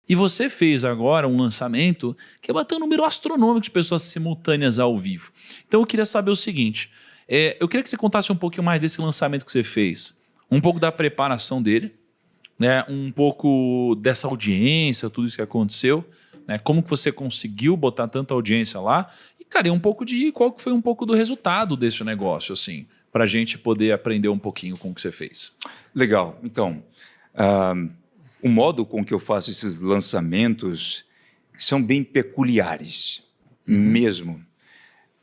E você fez agora um lançamento que bateu um número astronômico de pessoas simultâneas ao vivo. Então eu queria saber o seguinte, eu queria que você contasse um pouquinho mais desse lançamento que você fez, um pouco da preparação dele, né, um pouco dessa audiência, tudo isso que aconteceu, né, como que você conseguiu botar tanta audiência lá, e, cara, e um pouco de qual que foi um pouco do resultado desse negócio, assim, para a gente poder aprender um pouquinho com o que você fez. Legal. Então, o modo com que eu faço esses lançamentos são bem peculiares, mesmo.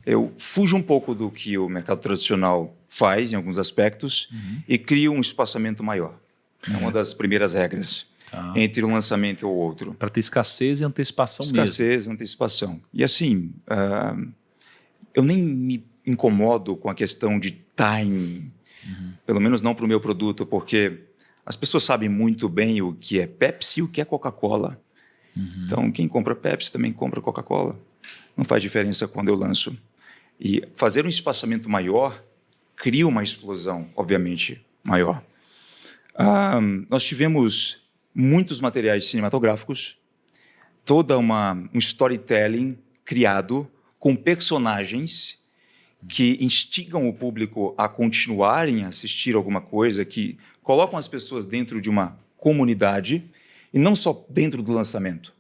Eu fujo um pouco do que o mercado tradicional faz, em alguns aspectos, e crio um espaçamento maior. É uma das primeiras regras entre um lançamento e o outro. Para ter escassez e antecipação mesmo. Escassez, antecipação. E assim, eu nem me incomodo com a questão de timing, pelo menos não para o meu produto, porque as pessoas sabem muito bem o que é Pepsi e o que é Coca-Cola. Então, quem compra Pepsi também compra Coca-Cola. Não faz diferença quando eu lanço. E fazer um espaçamento maior cria uma explosão, obviamente, maior. Nós tivemos muitos materiais cinematográficos, toda um storytelling criado com personagens que instigam o público a continuarem a assistir alguma coisa, que colocam as pessoas dentro de uma comunidade e não só dentro do lançamento.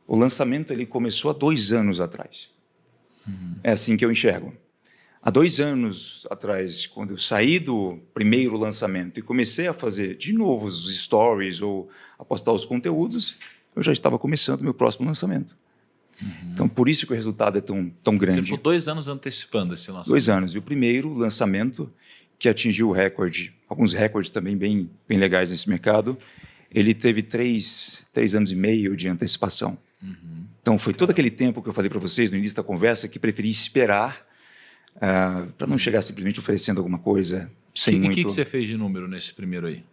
O lançamento ele começou há 2 anos atrás. É assim que eu enxergo. Há 2 anos atrás, quando eu saí do primeiro lançamento e comecei a fazer de novo os stories ou a postar os conteúdos, eu já estava começando o meu próximo lançamento. Então, por isso que o resultado é tão grande. Você ficou 2 anos antecipando esse lançamento. 2 anos. E o primeiro lançamento, que atingiu o recorde, alguns recordes também bem legais nesse mercado, ele teve 3 anos e meio de antecipação. Então, foi todo aquele tempo que eu falei para vocês no início da conversa que preferi esperar para não chegar simplesmente oferecendo alguma coisa sem muito... E o que você fez de número nesse primeiro aí?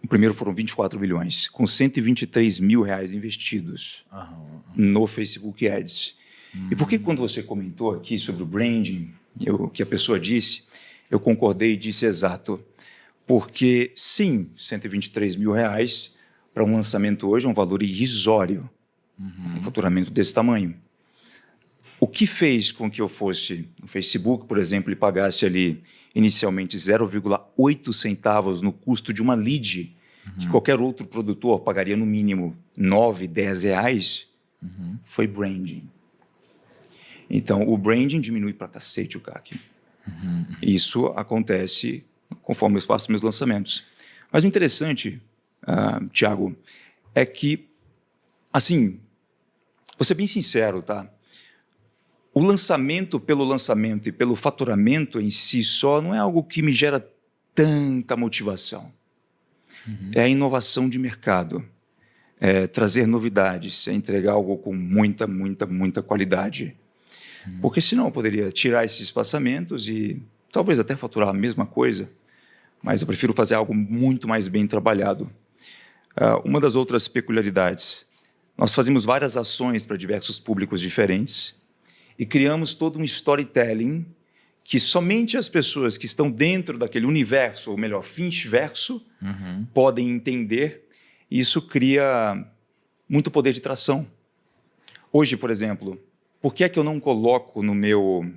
O primeiro foram 24 milhões, com 123 mil reais investidos no Facebook Ads. E por que quando você comentou aqui sobre o branding, o que a pessoa disse, eu concordei e disse exato. Porque, sim, 123 mil reais para um lançamento hoje é um valor irrisório, um faturamento desse tamanho. O que fez com que eu fosse no Facebook, por exemplo, e pagasse ali inicialmente 0,8 centavos no custo de uma lead, que qualquer outro produtor pagaria no mínimo 9, 10 reais, foi branding. Então, o branding diminui para cacete o CAC. Isso acontece conforme eu faço meus lançamentos. Mas o interessante, Thiago, é que, assim, vou ser bem sincero, tá? O lançamento pelo lançamento e pelo faturamento em si só não é algo que me gera tanta motivação. É a inovação de mercado, é trazer novidades, é entregar algo com muita qualidade. Porque senão eu poderia tirar esses espaçamentos e talvez até faturar a mesma coisa, mas eu prefiro fazer algo muito mais bem trabalhado. Uma das outras peculiaridades, nós fazemos várias ações para diversos públicos diferentes, e criamos todo um storytelling que somente as pessoas que estão dentro daquele universo, ou melhor, Finchverso, podem entender. E isso cria muito poder de tração. Hoje, por exemplo, por que é que eu não coloco no meu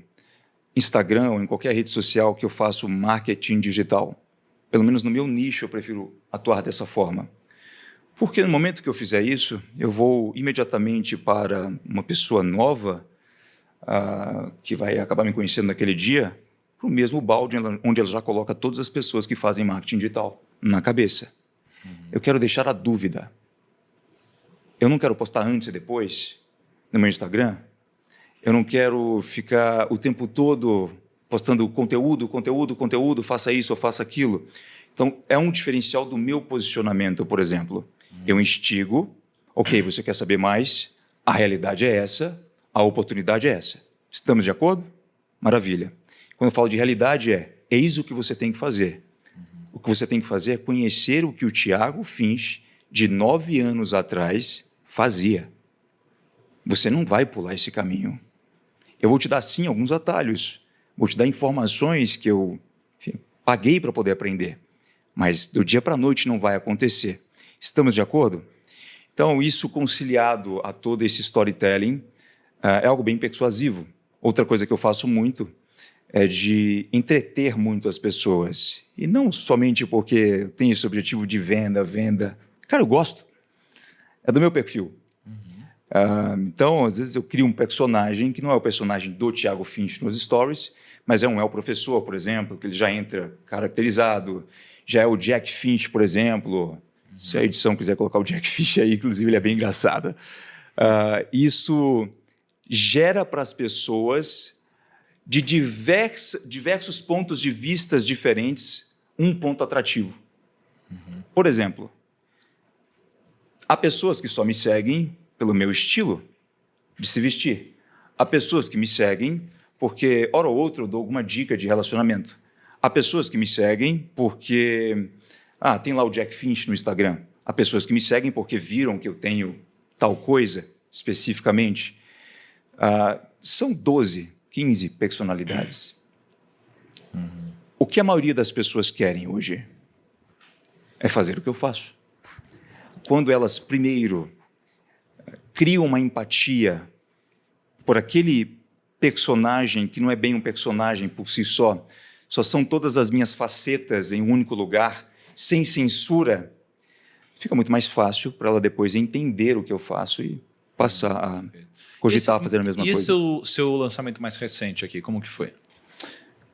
Instagram ou em qualquer rede social que eu faço marketing digital? Pelo menos no meu nicho eu prefiro atuar dessa forma. Porque no momento que eu fizer isso, eu vou imediatamente para uma pessoa nova que vai acabar me conhecendo naquele dia, para o mesmo balde onde ela já coloca todas as pessoas que fazem marketing digital na cabeça. Eu quero deixar a dúvida. Eu não quero postar antes e depois no meu Instagram. Eu não quero ficar o tempo todo postando conteúdo, faça isso ou faça aquilo. Então, é um diferencial do meu posicionamento, por exemplo. Eu instigo, ok, você quer saber mais? A realidade é essa. A oportunidade é essa. Estamos de acordo? Maravilha. Quando eu falo de realidade eis o que você tem que fazer. O que você tem que fazer é conhecer o que o Thiago Finch, de 9 anos atrás, fazia. Você não vai pular esse caminho. Eu vou te dar, sim, alguns atalhos. Vou te dar informações que eu paguei para poder aprender. Mas do dia para a noite não vai acontecer. Estamos de acordo? Então, isso conciliado a todo esse storytelling é algo bem persuasivo. Outra coisa que eu faço muito é de entreter muito as pessoas. E não somente porque tem esse objetivo de venda. Cara, eu gosto. É do meu perfil. Então, às vezes eu crio um personagem que não é o personagem do Thiago Finch nos stories, mas é o professor, por exemplo, que ele já entra caracterizado, já é o Jack Finch, por exemplo. Se a edição quiser colocar o Jack Finch aí, inclusive ele é bem engraçado. Isso gera para as pessoas de diversos pontos de vistas diferentes um ponto atrativo. Por exemplo, há pessoas que só me seguem pelo meu estilo de se vestir. Há pessoas que me seguem porque, hora ou outra, eu dou alguma dica de relacionamento. Há pessoas que me seguem porque... tem lá o Jack Finch no Instagram. Há pessoas que me seguem porque viram que eu tenho tal coisa, especificamente. São 12, 15 personalidades. O que a maioria das pessoas querem hoje é fazer o que eu faço. Quando elas, primeiro, criam uma empatia por aquele personagem que não é bem um personagem por si só são todas as minhas facetas em um único lugar, sem censura, fica muito mais fácil para ela depois entender o que eu faço e passar a cogitar fazer a mesma coisa. E esse o seu lançamento mais recente aqui, como que foi?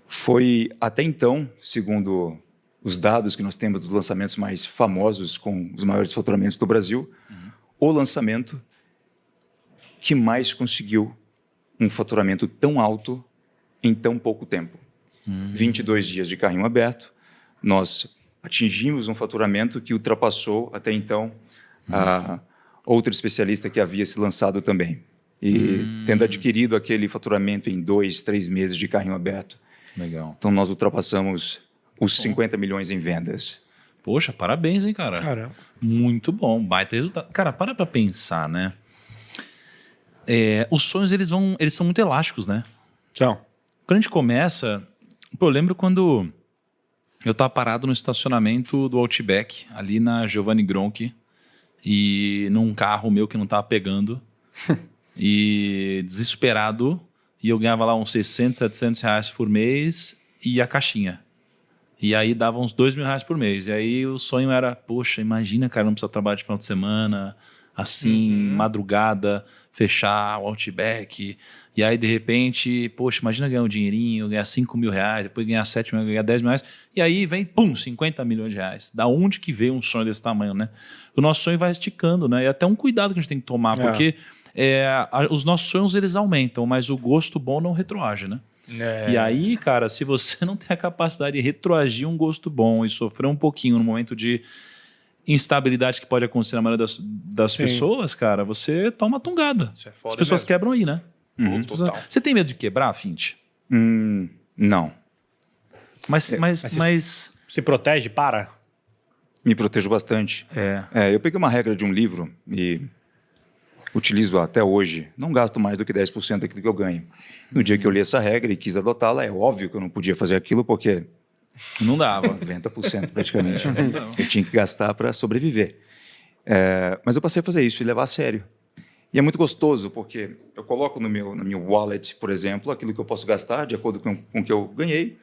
Foi, até então, segundo os dados que nós temos dos lançamentos mais famosos, com os maiores faturamentos do Brasil, o lançamento que mais conseguiu um faturamento tão alto em tão pouco tempo. 22 dias de carrinho aberto, nós atingimos um faturamento que ultrapassou até então a outro especialista que havia se lançado também. E tendo adquirido aquele faturamento em 2, 3 meses de carrinho aberto. Legal. Então nós ultrapassamos os 50 milhões em vendas. Poxa, parabéns, hein, cara? Caramba. Muito bom, baita resultado. Cara, para pensar, né? Os sonhos, eles são muito elásticos, né? Então, Quando a gente começa... eu lembro quando eu estava parado no estacionamento do Outback, ali na Giovanni Gronchi, e num carro meu que não estava pegando, e desesperado, e eu ganhava lá uns 600, 700 reais por mês, e a caixinha. E aí dava uns 2 mil reais por mês. E aí o sonho era, poxa, imagina, cara, não precisa trabalhar de final de semana, assim, madrugada, fechar o Outback. E aí, de repente, poxa, imagina ganhar um dinheirinho, ganhar 5 mil reais, depois ganhar 7 mil, ganhar 10 mil reais. E aí vem, pum, 50 milhões de reais. Da onde que veio um sonho desse tamanho, né? O nosso sonho vai esticando, né? E até um cuidado que a gente tem que tomar, porque os nossos sonhos, eles aumentam, mas o gosto bom não retroage, né? E aí, cara, se você não tem a capacidade de retroagir um gosto bom e sofrer um pouquinho no momento de instabilidade que pode acontecer na maioria das pessoas, cara, você toma tungada. isso é foda As pessoas mesmo. quebram aí, né? Total. Você tem medo de quebrar, Fint? Não. Mas Se protege, para. Me protejo bastante. Eu peguei uma regra de um livro e utilizo até hoje. Não gasto mais do que 10% daquilo que eu ganho. No dia que eu li essa regra e quis adotá-la, é óbvio que eu não podia fazer aquilo porque não dava. 90% praticamente. Eu tinha que gastar para sobreviver. Mas eu passei a fazer isso e levar a sério. E é muito gostoso, porque eu coloco no meu wallet, por exemplo, aquilo que eu posso gastar de acordo com o que eu ganhei,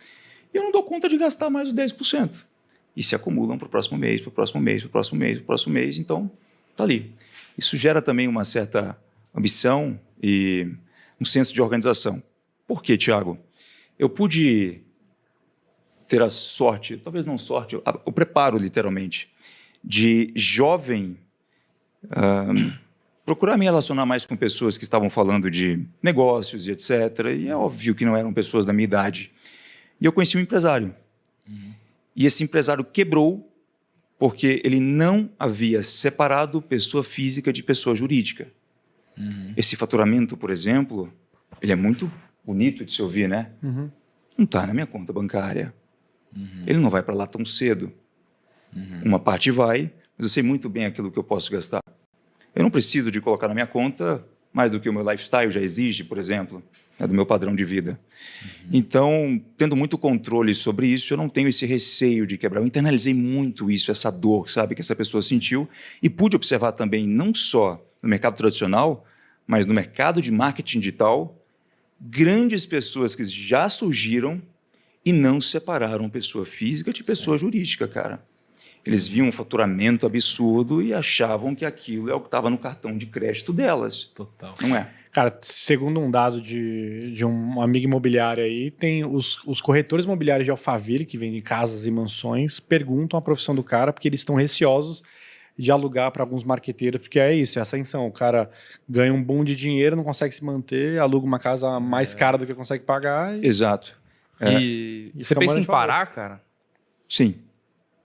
e eu não dou conta de gastar mais os 10%. E se acumulam para o próximo mês, para o próximo mês, para o próximo mês, para o próximo mês, então está ali. Isso gera também uma certa ambição e um senso de organização. Por quê, Thiago? Eu pude ter a sorte, talvez não sorte, o preparo, literalmente, de jovem procurar me relacionar mais com pessoas que estavam falando de negócios e etc. E é óbvio que não eram pessoas da minha idade. E eu conheci um empresário. E esse empresário quebrou porque ele não havia separado pessoa física de pessoa jurídica. Esse faturamento, por exemplo, ele é muito bonito de se ouvir, né? Não está na minha conta bancária. Ele não vai para lá tão cedo. Uma parte vai, mas eu sei muito bem aquilo que eu posso gastar. Eu não preciso de colocar na minha conta mais do que o meu lifestyle já exige, por exemplo, né, do meu padrão de vida. Então, tendo muito controle sobre isso, eu não tenho esse receio de quebrar. Eu internalizei muito isso, essa dor, sabe, que essa pessoa sentiu, e pude observar também, não só no mercado tradicional, mas no mercado de marketing digital, grandes pessoas que já surgiram e não separaram pessoa física de pessoa jurídica, cara. Eles viam um faturamento absurdo e achavam que aquilo é o que estava no cartão de crédito delas. Total. Não é? Cara, segundo um dado de um amigo imobiliário aí, tem os corretores imobiliários de Alphaville, que vendem casas e mansões, perguntam a profissão do cara porque eles estão receosos de alugar para alguns marqueteiros, porque é isso, é ascensão. O cara ganha um boom de dinheiro, não consegue se manter, aluga uma casa mais cara do que consegue pagar. Exato. E Isso você é uma pensa em grande favor. parar, cara? Sim.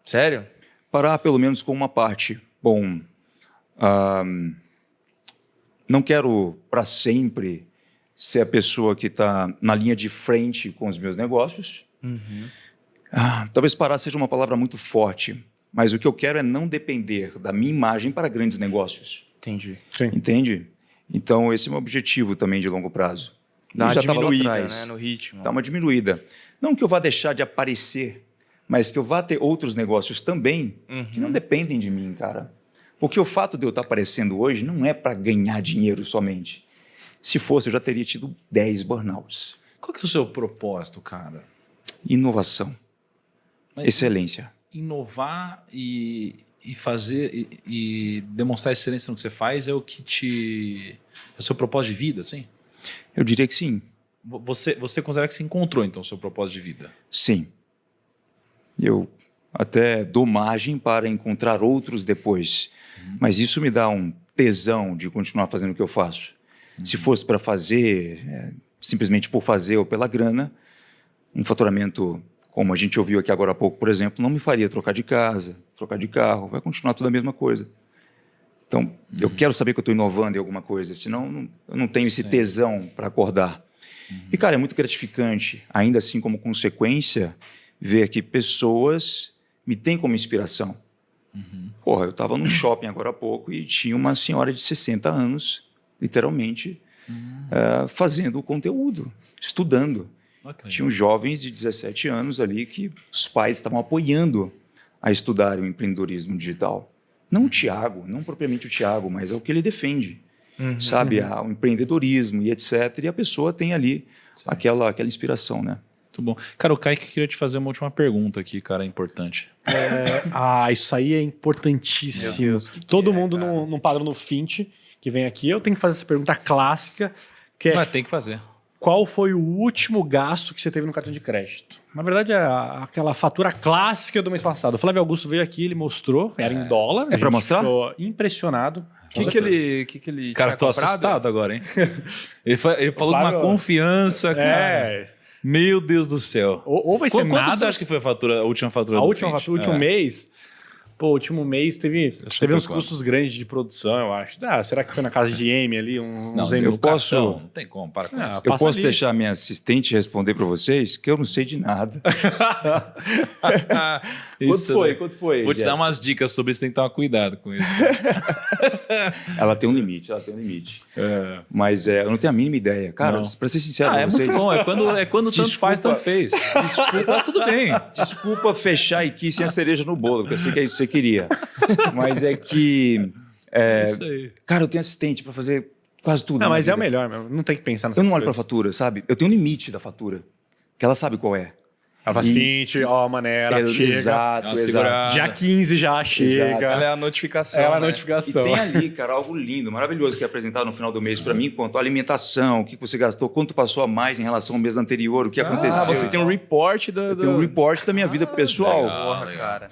Sério? Parar pelo menos com uma parte. Bom, não quero para sempre ser a pessoa que está na linha de frente com os meus negócios. Talvez parar seja uma palavra muito forte, mas o que eu quero é não depender da minha imagem para grandes negócios. Entendi. Sim. Entende? Então, esse é o meu objetivo também de longo prazo. Dá uma já estava lá diminuída, atrás. né, no ritmo. Dá uma diminuída. Não que eu vá deixar de aparecer, mas que eu vá ter outros negócios também que não dependem de mim, cara. Porque o fato de eu estar aparecendo hoje não é para ganhar dinheiro somente. Se fosse, eu já teria tido 10 burnouts. Qual que é o seu propósito, cara? Inovação. Mas Excelência. inovar e fazer e demonstrar excelência no que você faz é o que é o seu propósito de vida, assim? Eu diria que sim. Você considera que você encontrou, então, o seu propósito de vida? Sim. Eu até dou margem para encontrar outros depois. Mas isso me dá um tesão de continuar fazendo o que eu faço. Se fosse para fazer, simplesmente por fazer ou pela grana, um faturamento, como a gente ouviu aqui agora há pouco, por exemplo, não me faria trocar de casa, trocar de carro, vai continuar tudo a mesma coisa. Então, eu quero saber que eu estou inovando em alguma coisa, senão eu não tenho esse tesão para acordar. E, cara, é muito gratificante, ainda assim como consequência, ver que pessoas me têm como inspiração. Porra, eu estava num shopping agora há pouco e tinha uma senhora de 60 anos, literalmente, fazendo o conteúdo, estudando. Tinham jovens de 17 anos ali que os pais estavam apoiando a estudar o empreendedorismo digital. Não o Tiago, não propriamente o Tiago, mas é o que ele defende, sabe? O empreendedorismo e etc. E a pessoa tem ali aquela inspiração, né? Muito bom. Cara, o Kaique queria te fazer uma última pergunta aqui, cara, importante. Isso aí é importantíssimo. Meu Deus, que Todo é, mundo cara? num padrão no Fint que vem aqui, eu tenho que fazer essa pergunta clássica, que é Mas tem que fazer. qual foi o último gasto que você teve no cartão de crédito? Na verdade, é aquela fatura clássica do mês passado. O Flávio Augusto veio aqui, ele mostrou, era em dólar. É pra mostrar? Ficou impressionado. O que ele Cara, tinha tô comprado? assustado agora, hein? Ele falou com uma Flávio- confiança, cara. É. Meu Deus do céu. Ou vai ser Quanto nada. você acha que foi a última fatura A do última Fint? fatura, o último mês. Pô, o último mês teve foi uns quanto? custos grandes de produção, eu acho. Será que foi na casa de M ali? Não, Uns M eu eu posso- posso... Não tem como, para com isso. Eu Passa posso ali. deixar minha assistente responder para vocês, que eu não sei de nada. Isso, né? Quanto foi? Vou te dar Jéssica? umas dicas sobre isso, tem que tomar cuidado com isso. Ela tem um limite, Mas eu não tenho a mínima ideia. Cara, Não. para ser sincero com É vocês... muito bom. É quando tanto Desculpa. faz, tanto fez. Desculpa, tá tudo bem. Desculpa fechar aqui sem a cereja no bolo, porque eu sei que é isso que você queria. Mas é que... Isso aí. Cara, eu tenho assistente para fazer quase tudo. Não, na mas é o vida. melhor, meu. Não tem que pensar nessas Eu não olho para a coisas. fatura, sabe? Eu tenho um limite da fatura, que ela sabe qual é. A Fint, maneira, chega. Exato, Dá uma exato. segurada. Dia 15 já chega. Ela é a notificação. Ela é a né? E notificação. tem ali, cara, algo lindo, maravilhoso que é apresentado no final do mês para mim, quanto à alimentação, o que você gastou, quanto passou a mais em relação ao mês anterior, o que aconteceu. Você tem um report Eu tenho um report da minha vida pessoal. Porra, cara.